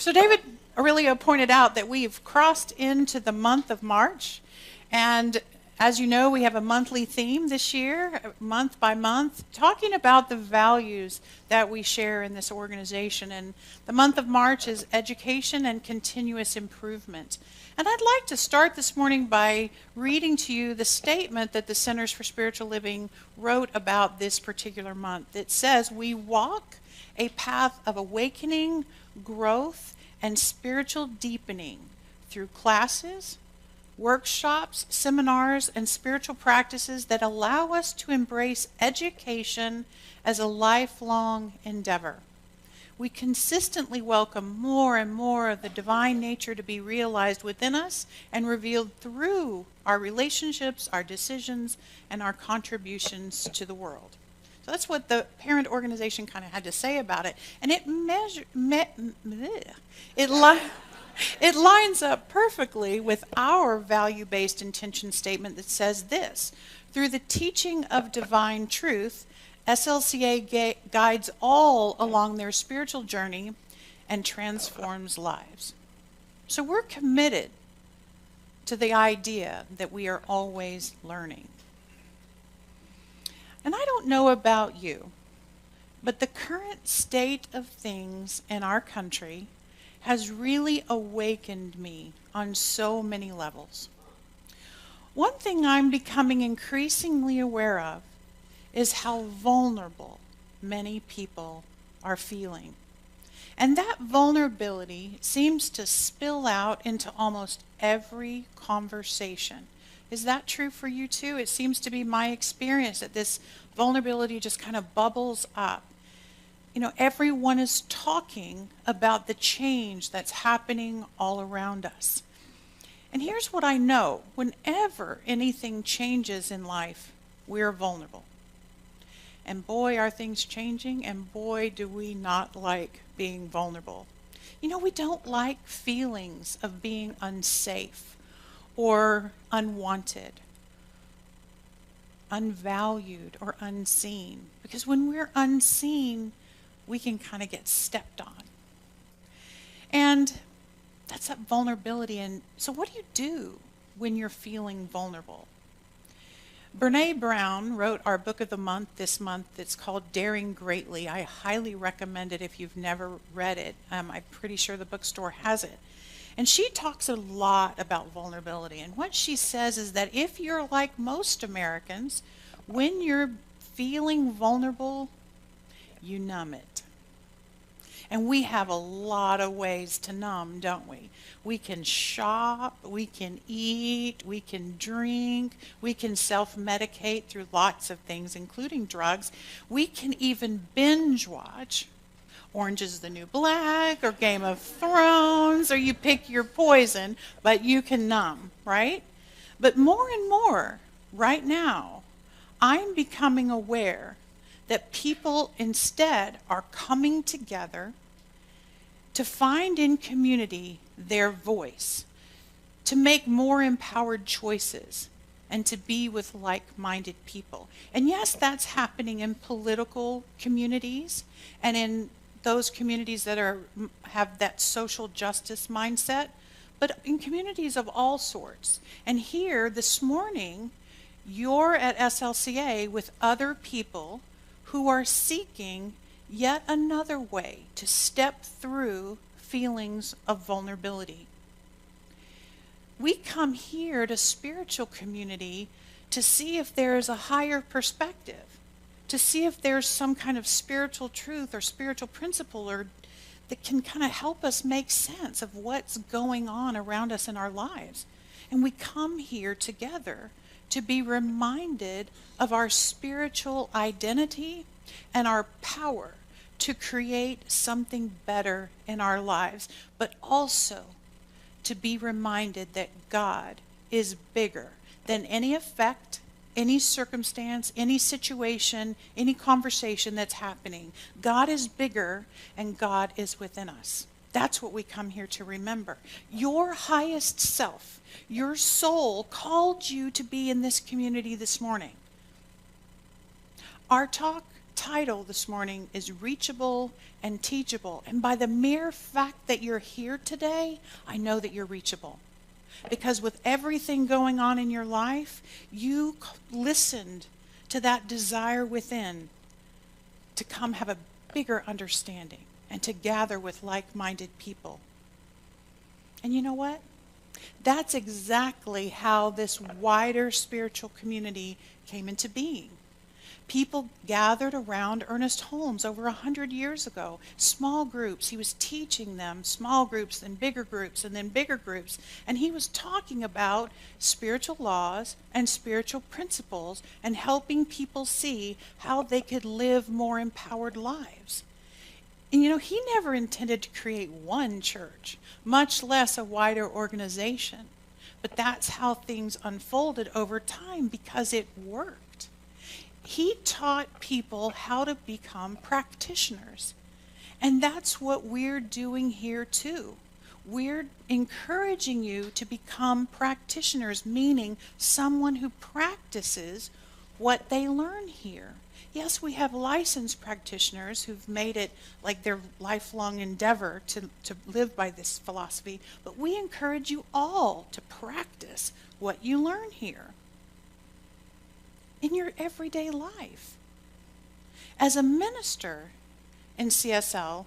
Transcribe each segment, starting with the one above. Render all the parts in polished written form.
So David Aurelio pointed out that we've crossed into the month of March, and as you know, we have a monthly theme this year, month by month, talking about the values that we share in this organization. And the month of March is education and continuous improvement. And I'd like to start this morning by reading to you the statement that the Centers for Spiritual Living wrote about this particular month. It says, "We walk a path of awakening, growth, and spiritual deepening through classes, workshops, seminars, and spiritual practices that allow us to embrace education as a lifelong endeavor. We consistently welcome more and more of the divine nature to be realized within us and revealed through our relationships, our decisions, and our contributions to the world." So that's what the parent organization kind of had to say about it. And it lines up perfectly with our value-based intention statement that says this: "Through the teaching of divine truth, SLCA guides all along their spiritual journey and transforms lives." So we're committed to the idea that we are always learning. And I don't know about you, but the current state of things in our country has really awakened me on so many levels. One thing I'm becoming increasingly aware of is how vulnerable many people are feeling. And that vulnerability seems to spill out into almost every conversation. Is that true for you too? It seems to be my experience that this vulnerability just kind of bubbles up. You know, everyone is talking about the change that's happening all around us. And here's what I know: whenever anything changes in life, we're vulnerable. And boy, are things changing, and boy, do we not like being vulnerable. You know, we don't like feelings of being unsafe or unwanted, unvalued, or unseen. Because when we're unseen, we can kind of get stepped on. And that's that vulnerability. And so what do you do when you're feeling vulnerable? Brene Brown wrote our book of the month this month. It's called Daring Greatly. I highly recommend it if you've never read it. I'm pretty sure the bookstore has it. And she talks a lot about vulnerability. And what she says is that if you're like most Americans, when you're feeling vulnerable, you numb it. And we have a lot of ways to numb, don't we? We can shop, we can eat, we can drink, we can self-medicate through lots of things, including drugs. We can even binge watch Orange is the New Black or Game of Thrones, or you pick your poison, but you can numb, right? But more and more, right now, I'm becoming aware that people instead are coming together to find in community their voice, to make more empowered choices, and to be with like-minded people. And yes, that's happening in political communities and in those communities that have that social justice mindset, but in communities of all sorts. And here this morning, you're at SLCA with other people who are seeking yet another way to step through feelings of vulnerability. We come here to spiritual community to see if there is a higher perspective, to see if there's some kind of spiritual truth or spiritual principle or that can kind of help us make sense of what's going on around us in our lives. And we come here together to be reminded of our spiritual identity and our power to create something better in our lives, but also to be reminded that God is bigger than any effect, any circumstance, any situation, any conversation that's happening. God is bigger, and God is within us. That's what we come here to remember. Your highest self, your soul called you to be in this community this morning. Our talk title this morning is Reachable and Teachable. And by the mere fact that you're here today, I know that you're reachable. Because with everything going on in your life, you listened to that desire within to come have a bigger understanding and to gather with like-minded people. And you know what? That's exactly how this wider spiritual community came into being. People gathered around Ernest Holmes over 100 years ago. Small groups. He was teaching them small groups, then bigger groups, and then bigger groups. And he was talking about spiritual laws and spiritual principles and helping people see how they could live more empowered lives. And he never intended to create one church, much less a wider organization. But that's how things unfolded over time because it worked. He taught people how to become practitioners. And that's what we're doing here too. We're encouraging you to become practitioners, meaning someone who practices what they learn here. Yes, we have licensed practitioners who've made it like their lifelong endeavor to live by this philosophy, but we encourage you all to practice what you learn here in your everyday life. As a minister in CSL,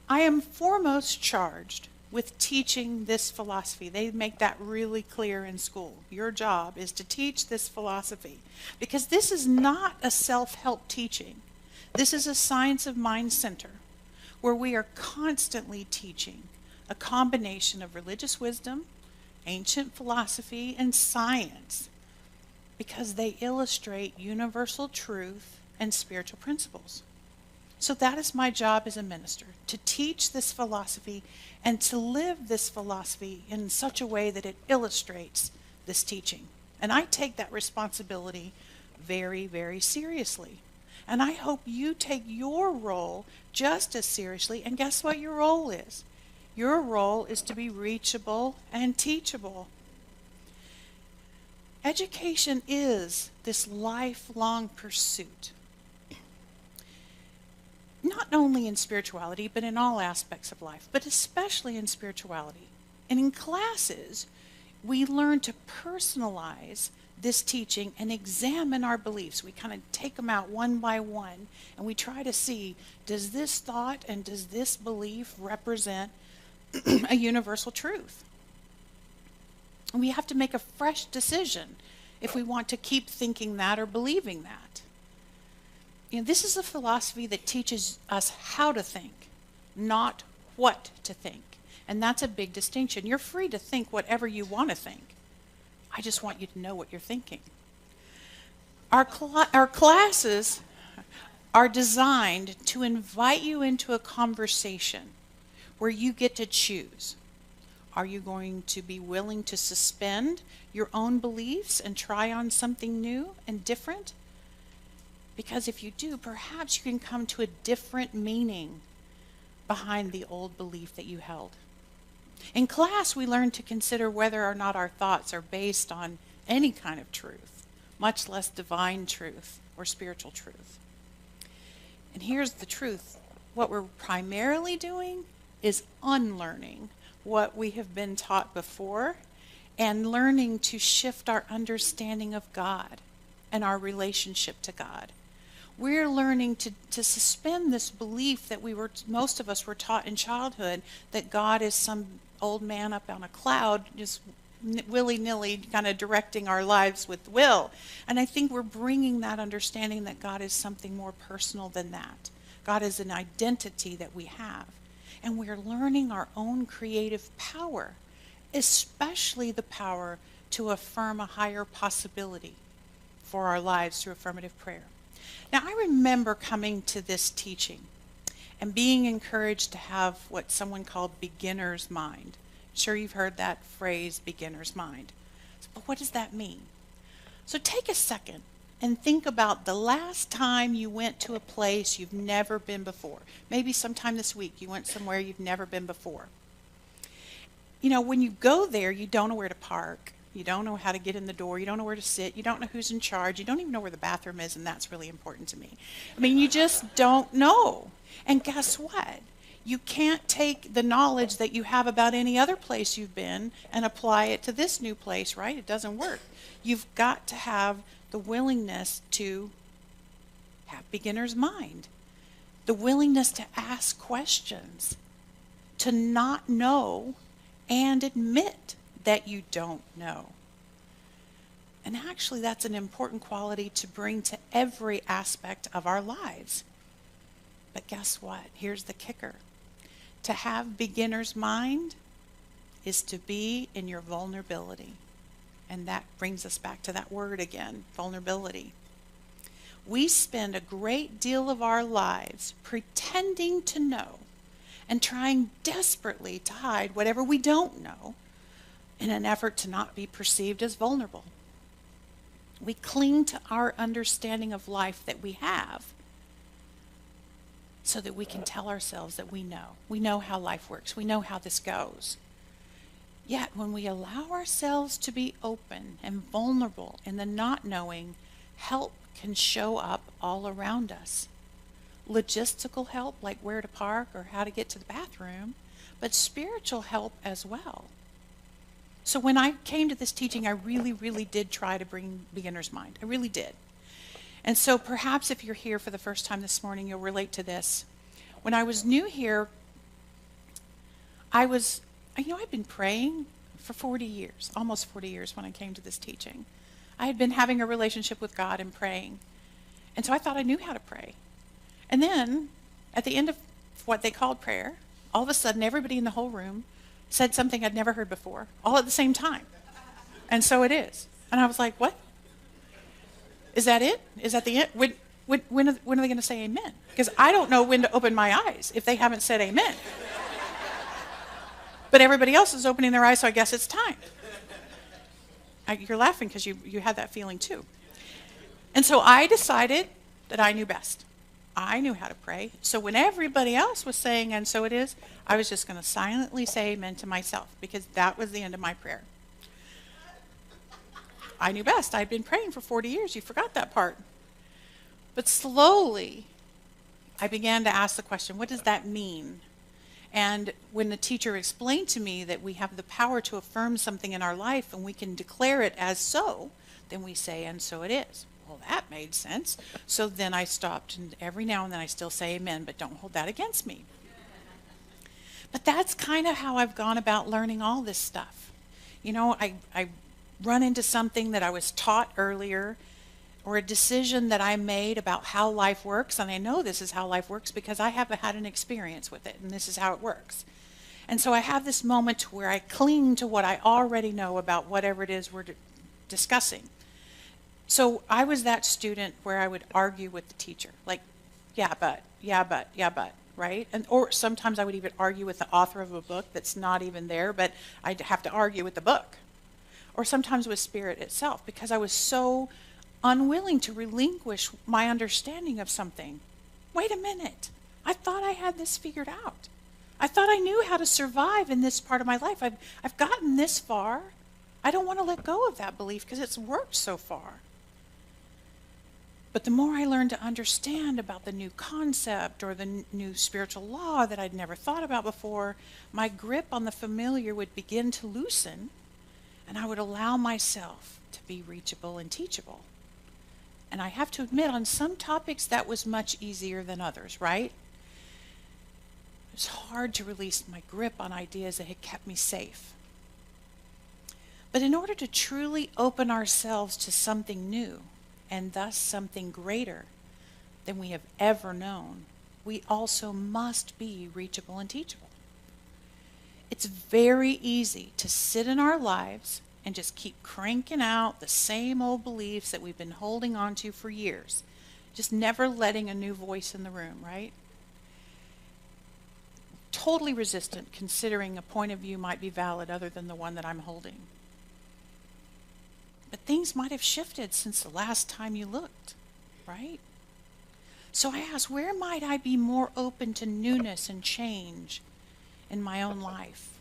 I am foremost charged with teaching this philosophy. They make that really clear in school. Your job is to teach this philosophy because this is not a self-help teaching. This is a science of mind center where we are constantly teaching a combination of religious wisdom, ancient philosophy, and science because they illustrate universal truth and spiritual principles. So that is my job as a minister, to teach this philosophy and to live this philosophy in such a way that it illustrates this teaching. And I take that responsibility very, very seriously. And I hope you take your role just as seriously. And guess what your role is? Your role is to be reachable and teachable. Education is this lifelong pursuit, not only in spirituality, but in all aspects of life, but especially in spirituality. And in classes, we learn to personalize this teaching and examine our beliefs. We kind of take them out one by one, and we try to see, does this thought and does this belief represent a universal truth? And we have to make a fresh decision if we want to keep thinking that or believing that. This is a philosophy that teaches us how to think, not what to think. And that's a big distinction. You're free to think whatever you want to think. I just want you to know what you're thinking. Our classes are designed to invite you into a conversation where you get to choose. Are you going to be willing to suspend your own beliefs and try on something new and different? Because if you do, perhaps you can come to a different meaning behind the old belief that you held. In class, we learn to consider whether or not our thoughts are based on any kind of truth, much less divine truth or spiritual truth. And here's the truth. What we're primarily doing is unlearning what we have been taught before and learning to shift our understanding of God and our relationship to God. We're learning to suspend this belief that most of us were taught in childhood that God is some old man up on a cloud just willy-nilly kind of directing our lives with will. And I think we're bringing that understanding that God is something more personal than that. God is an identity that we have. And we're learning our own creative power, especially the power to affirm a higher possibility for our lives through affirmative prayer. Now, I remember coming to this teaching and being encouraged to have what someone called beginner's mind. Sure, you've heard that phrase, beginner's mind. But what does that mean? So take a second and think about the last time you went to a place you've never been before. Maybe sometime this week you went somewhere you've never been before. When you go there, you don't know where to park. You don't know how to get in the door. You don't know where to sit. You don't know who's in charge. You don't even know where the bathroom is, and that's really important to me. I mean, you just don't know. And guess what? You can't take the knowledge that you have about any other place you've been and apply it to this new place, right? It doesn't work. You've got to have the willingness to have beginner's mind, the willingness to ask questions, to not know and admit that you don't know. And actually, that's an important quality to bring to every aspect of our lives. But guess what? Here's the kicker. To have beginner's mind is to be in your vulnerability. And that brings us back to that word again, vulnerability. We spend a great deal of our lives pretending to know and trying desperately to hide whatever we don't know in an effort to not be perceived as vulnerable. We cling to our understanding of life that we have so that we can tell ourselves that we know. We know how life works. We know how this goes. Yet when we allow ourselves to be open and vulnerable in the not knowing, help can show up all around us. Logistical help, like where to park or how to get to the bathroom, but spiritual help as well. So when I came to this teaching, I really, really did try to bring beginner's mind. I really did. And so perhaps if you're here for the first time this morning, you'll relate to this. When I was new here, I'd been praying for 40 years, almost 40 years when I came to this teaching. I had been having a relationship with God and praying. And so I thought I knew how to pray. And then at the end of what they called prayer, all of a sudden everybody in the whole room said something I'd never heard before, all at the same time. And so it is. And I was like, what? Is that it? Is that the end? When are they going to say amen? Because I don't know when to open my eyes if they haven't said amen. But everybody else is opening their eyes, so I guess it's time. You're laughing because you had that feeling too. And so I decided that I knew best. I knew how to pray. So when everybody else was saying, and so it is, I was just going to silently say amen to myself because that was the end of my prayer. I knew best. I'd been praying for 40 years. You forgot that part. But slowly, I began to ask the question, what does that mean? And when the teacher explained to me that we have the power to affirm something in our life and we can declare it as so, then we say, and so it is. Well, that made sense. So then I stopped, and every now and then I still say amen, but don't hold that against me. But that's kind of how I've gone about learning all this stuff. You know, I run into something that I was taught earlier, or a decision that I made about how life works, and I know this is how life works because I have had an experience with it, and this is how it works. And so I have this moment where I cling to what I already know about whatever it is we're discussing. So I was that student where I would argue with the teacher, like, yeah, but, right? Or sometimes I would even argue with the author of a book that's not even there, but I'd have to argue with the book. Or sometimes with Spirit itself, because I was so unwilling to relinquish my understanding of something. Wait a minute. I thought I had this figured out. I thought I knew how to survive in this part of my life. I've gotten this far. I don't want to let go of that belief because it's worked so far. But the more I learned to understand about the new concept or the new spiritual law that I'd never thought about before, my grip on the familiar would begin to loosen, and I would allow myself to be reachable and teachable. And I have to admit, on some topics that was much easier than others, right? It was hard to release my grip on ideas that had kept me safe. But in order to truly open ourselves to something new, and thus something greater than we have ever known, we also must be reachable and teachable. It's very easy to sit in our lives and just keep cranking out the same old beliefs that we've been holding on to for years, just never letting a new voice in the room, right? Totally resistant considering a point of view might be valid other than the one that I'm holding. But things might have shifted since the last time you looked, right? So I asked, where might I be more open to newness and change in my own life?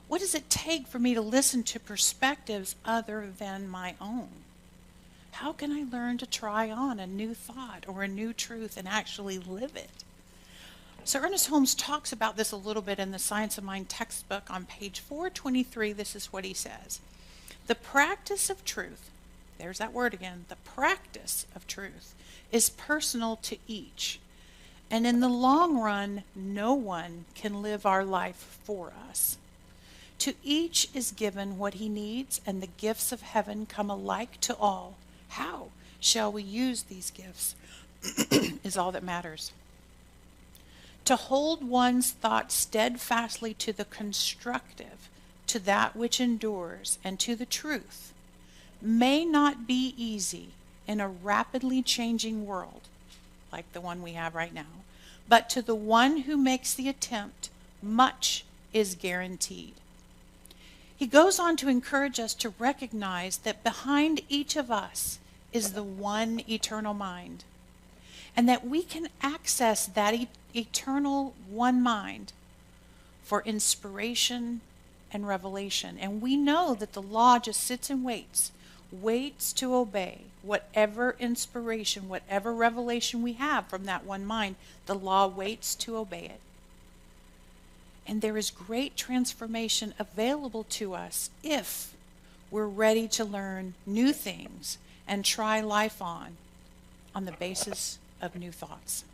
What does it take for me to listen to perspectives other than my own? How can I learn to try on a new thought or a new truth and actually live it? So Ernest Holmes talks about this a little bit in the Science of Mind textbook on page 423. This is what he says. The practice of truth, there's that word again, the practice of truth is personal to each. And in the long run, no one can live our life for us. To each is given what he needs, and the gifts of heaven come alike to all. How shall we use these gifts is all that matters. To hold one's thought steadfastly to the constructive, to that which endures, and to the truth may not be easy in a rapidly changing world like the one we have right now, but to the one who makes the attempt, much is guaranteed. He goes on to encourage us to recognize that behind each of us is the one eternal mind, and that we can access that eternal one mind for inspiration and revelation. And we know that the law just sits and waits to obey whatever inspiration, whatever revelation we have from that one mind. The law waits to obey it. And there is great transformation available to us if we're ready to learn new things and try life on the basis of new thoughts.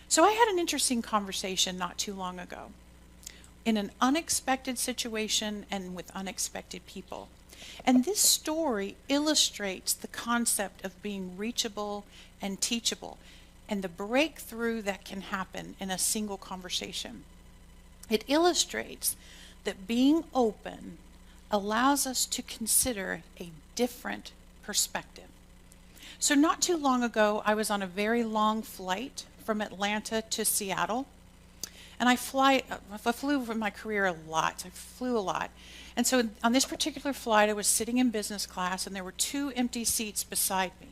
So I had an interesting conversation not too long ago in an unexpected situation and with unexpected people. And this story illustrates the concept of being reachable and teachable and the breakthrough that can happen in a single conversation. It illustrates that being open allows us to consider a different perspective. So not too long ago, I was on a very long flight from Atlanta to Seattle. And I flew in my career a lot. I flew a lot. And so on this particular flight, I was sitting in business class, and there were 2 empty seats beside me.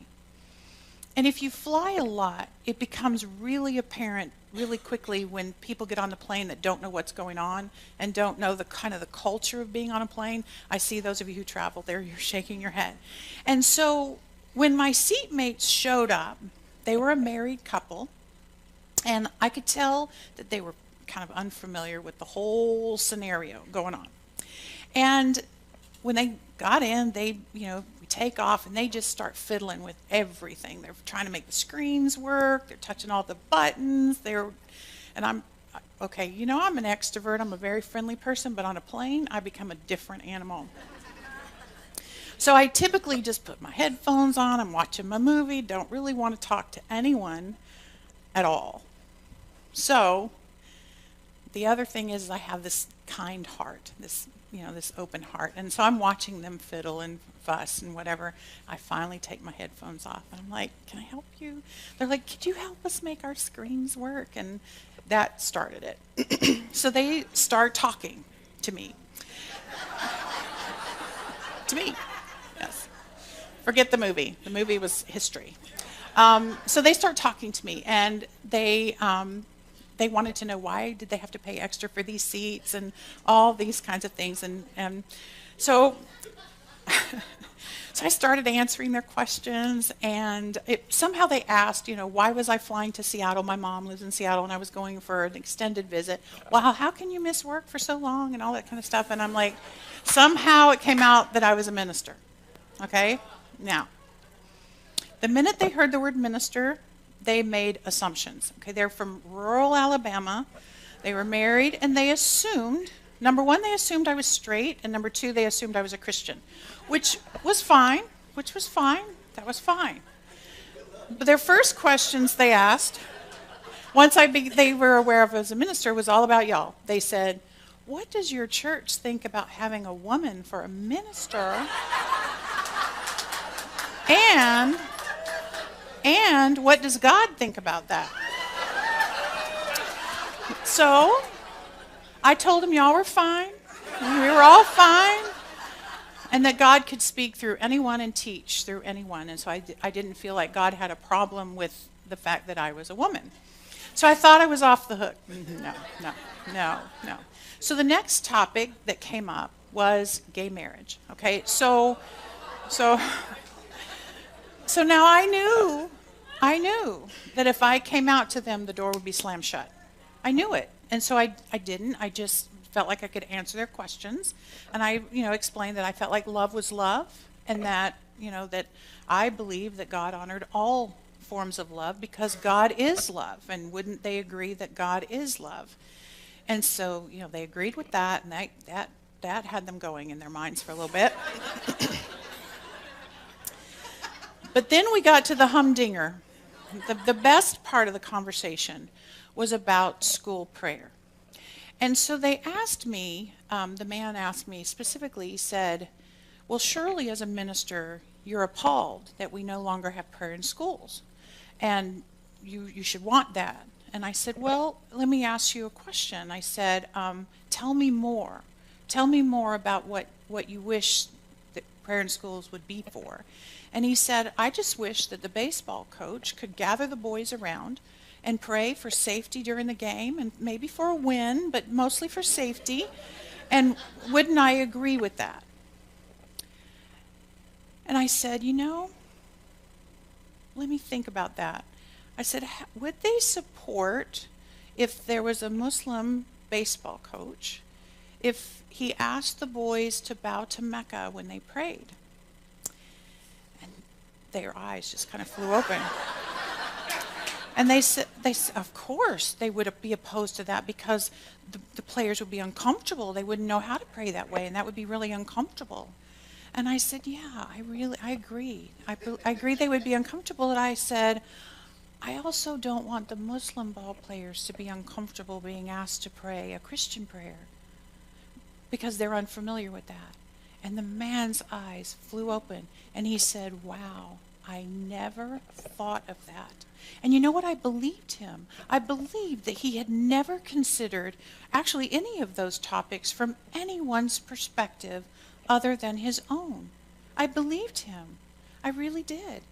And if you fly a lot, it becomes really apparent really quickly when people get on the plane that don't know what's going on and don't know the kind of the culture of being on a plane. I see those of you who travel there, you're shaking your head. And so when my seatmates showed up, they were a married couple, and I could tell that they were kind of unfamiliar with the whole scenario going on. And when they got in, we take off and they just start fiddling with everything. They're trying to make the screens work. They're touching all the buttons. And I'm, okay, I'm an extrovert. I'm a very friendly person, but on a plane, I become a different animal. So I typically just put my headphones on. I'm watching my movie. Don't really want to talk to anyone at all. So the other thing is I have this kind heart, this open heart. And so I'm watching them fiddle and fuss and whatever. I finally take my headphones off and I'm like, can I help you? They're like, could you help us make our screens work? And that started it. So they start talking to me. To me, yes. Forget the movie. The movie was history. So they start talking to me, and they wanted to know why did they have to pay extra for these seats and all these kinds of things. And so I started answering their questions, and somehow they asked, why was I flying to Seattle? My mom lives in Seattle, and I was going for an extended visit. Wow, how can you miss work for so long and all that kind of stuff? And I'm like, somehow it came out that I was a minister. Okay? Now, the minute they heard the word minister, they made assumptions. Okay, they're from rural Alabama. They were married, and they assumed, number one, they assumed I was straight, and number two, they assumed I was a Christian, which was fine. That was fine. But their first questions they asked, once they were aware of as a minister, was all about y'all. They said, what does your church think about having a woman for a minister? And what does God think about that? So I told them y'all were fine. We were all fine. And that God could speak through anyone and teach through anyone. And so I didn't feel like God had a problem with the fact that I was a woman. So I thought I was off the hook. No, no, no, no. So the next topic that came up was gay marriage. Okay, so now I knew that if I came out to them, the door would be slammed shut. I knew it, and so I didn't. I just felt like I could answer their questions, and I explained that I felt like love was love, and that that I believe that God honored all forms of love because God is love, and wouldn't they agree that God is love? And so they agreed with that, and that had them going in their minds for a little bit. But then we got to the humdinger. The best part of the conversation was about school prayer. And so they asked me, the man asked me specifically, he said, well, surely as a minister, you're appalled that we no longer have prayer in schools. And you should want that. And I said, well, let me ask you a question. I said, tell me more. Tell me more about what you wish that prayer in schools would be for. And he said, I just wish that the baseball coach could gather the boys around and pray for safety during the game and maybe for a win, but mostly for safety. And wouldn't I agree with that? And I said, let me think about that. I said, would they support if there was a Muslim baseball coach, if he asked the boys to bow to Mecca when they prayed? And their eyes just kind of flew open. And they said, of course they would be opposed to that because the players would be uncomfortable. They wouldn't know how to pray that way, and that would be really uncomfortable. And I said, yeah, I agree. I agree they would be uncomfortable. And I said, I also don't want the Muslim ball players to be uncomfortable being asked to pray a Christian prayer because they're unfamiliar with that. And the man's eyes flew open, and he said, wow, I never thought of that. And you know what? I believed him. I believed that he had never considered actually any of those topics from anyone's perspective other than his own. I believed him. I really did.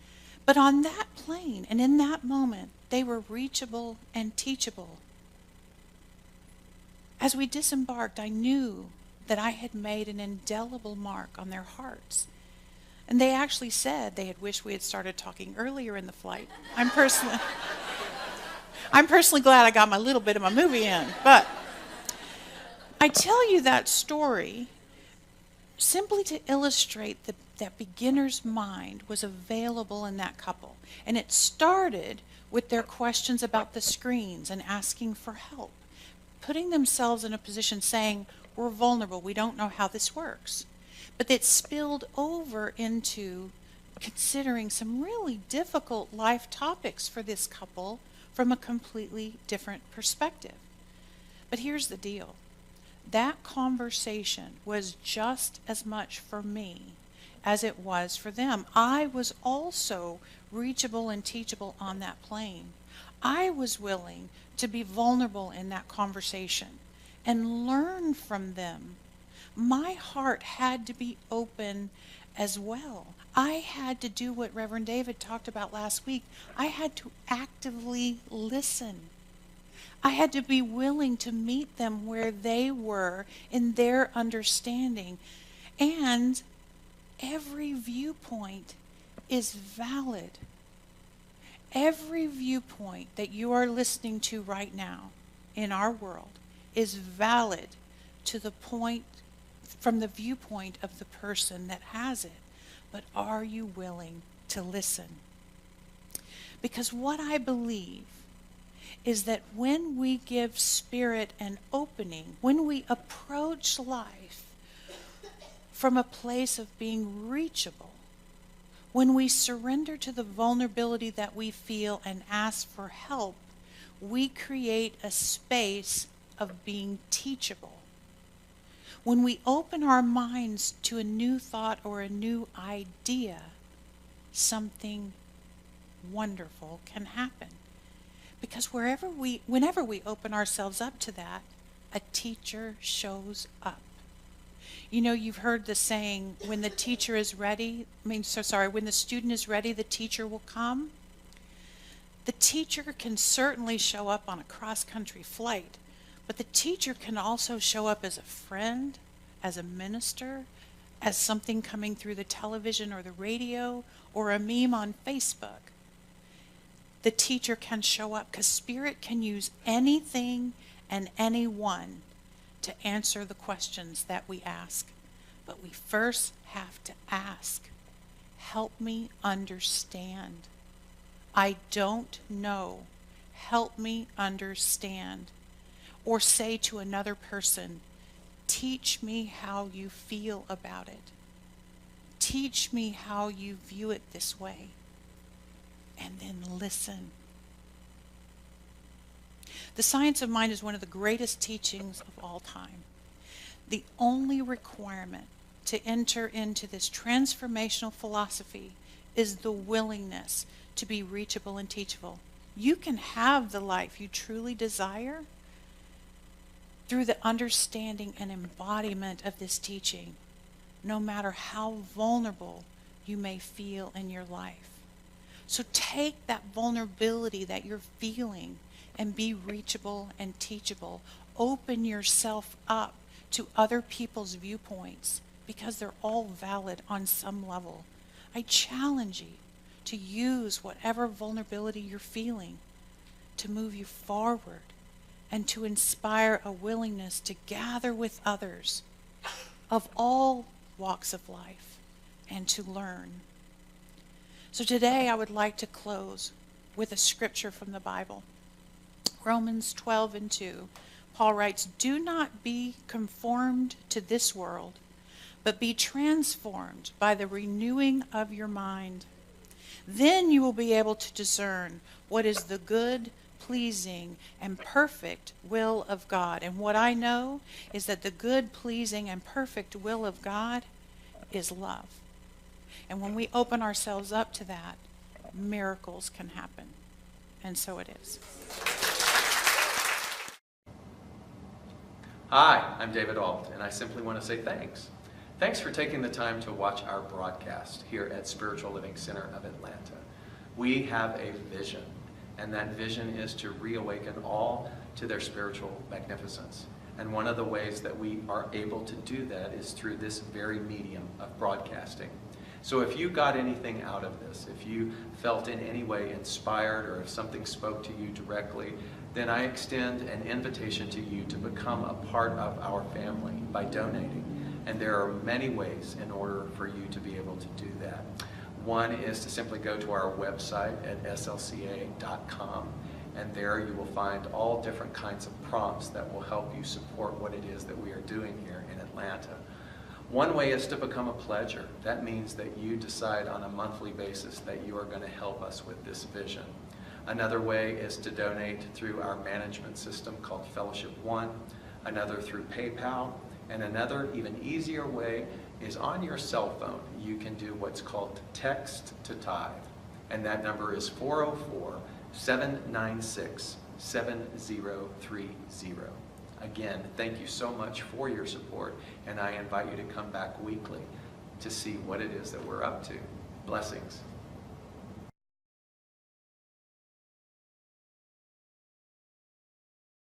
But on that plane and in that moment, they were reachable and teachable. As we disembarked, I knew that I had made an indelible mark on their hearts. And they actually said they had wished we had started talking earlier in the flight. I'm personally glad I got my little bit of my movie in. But I tell you that story simply to illustrate that beginner's mind was available in that couple. And it started with their questions about the screens and asking for help, putting themselves in a position saying, we're vulnerable, we don't know how this works. But it spilled over into considering some really difficult life topics for this couple from a completely different perspective. But here's the deal. That conversation was just as much for me as it was for them. I was also reachable and teachable on that plane. I was willing to be vulnerable in that conversation and learn from them. My heart had to be open as well. I had to do what Reverend David talked about last week. I had to actively listen. I had to be willing to meet them where they were in their understanding. And every viewpoint is valid. Every viewpoint that you are listening to right now in our world is valid to the point, from the viewpoint of the person that has it. But are you willing to listen? Because what I believe is that when we give spirit an opening, when we approach life from a place of being reachable, when we surrender to the vulnerability that we feel and ask for help, we create a space of being teachable. When we open our minds to a new thought or a new idea, something wonderful can happen. Because whenever we open ourselves up to that, a teacher shows up. You know, you've heard the saying, when the student is ready, the teacher will come. The teacher can certainly show up on a cross-country flight, but the teacher can also show up as a friend, as a minister, as something coming through the television or the radio or a meme on Facebook. The teacher can show up because Spirit can use anything and anyone to answer the questions that we ask. But we first have to ask, help me understand. I don't know. Help me understand. Or say to another person, teach me how you feel about it. Teach me how you view it this way. And then listen. The science of mind is one of the greatest teachings of all time. The only requirement to enter into this transformational philosophy is the willingness to be reachable and teachable. You can have the life you truly desire through the understanding and embodiment of this teaching, no matter how vulnerable you may feel in your life. So take that vulnerability that you're feeling and be reachable and teachable. Open yourself up to other people's viewpoints because they're all valid on some level. I challenge you to use whatever vulnerability you're feeling to move you forward and to inspire a willingness to gather with others of all walks of life and to learn. So today I would like to close with a scripture from the Bible. Romans 12:2. Paul writes, "Do not be conformed to this world, but be transformed by the renewing of your mind. Then you will be able to discern what is the good, pleasing, and perfect will of God." And what I know is that the good, pleasing, and perfect will of God is love. And when we open ourselves up to that, miracles can happen. And so it is. Hi, I'm David Alt, and I simply want to say thanks. Thanks for taking the time to watch our broadcast here at Spiritual Living Center of Atlanta. We have a vision, and that vision is to reawaken all to their spiritual magnificence. And one of the ways that we are able to do that is through this very medium of broadcasting. So if you got anything out of this, if you felt in any way inspired, or if something spoke to you directly, then I extend an invitation to you to become a part of our family by donating. And there are many ways in order for you to be able to do that. One is to simply go to our website at slca.com, and there you will find all different kinds of prompts that will help you support what it is that we are doing here in Atlanta. One way is to become a pledger. That means that you decide on a monthly basis that you are going to help us with this vision. Another way is to donate through our management system called Fellowship One, another through PayPal, and another even easier way is on your cell phone. You can do what's called text to tithe, and that number is 404-796-7030. Again, thank you so much for your support, and I invite you to come back weekly to see what it is that we're up to. Blessings.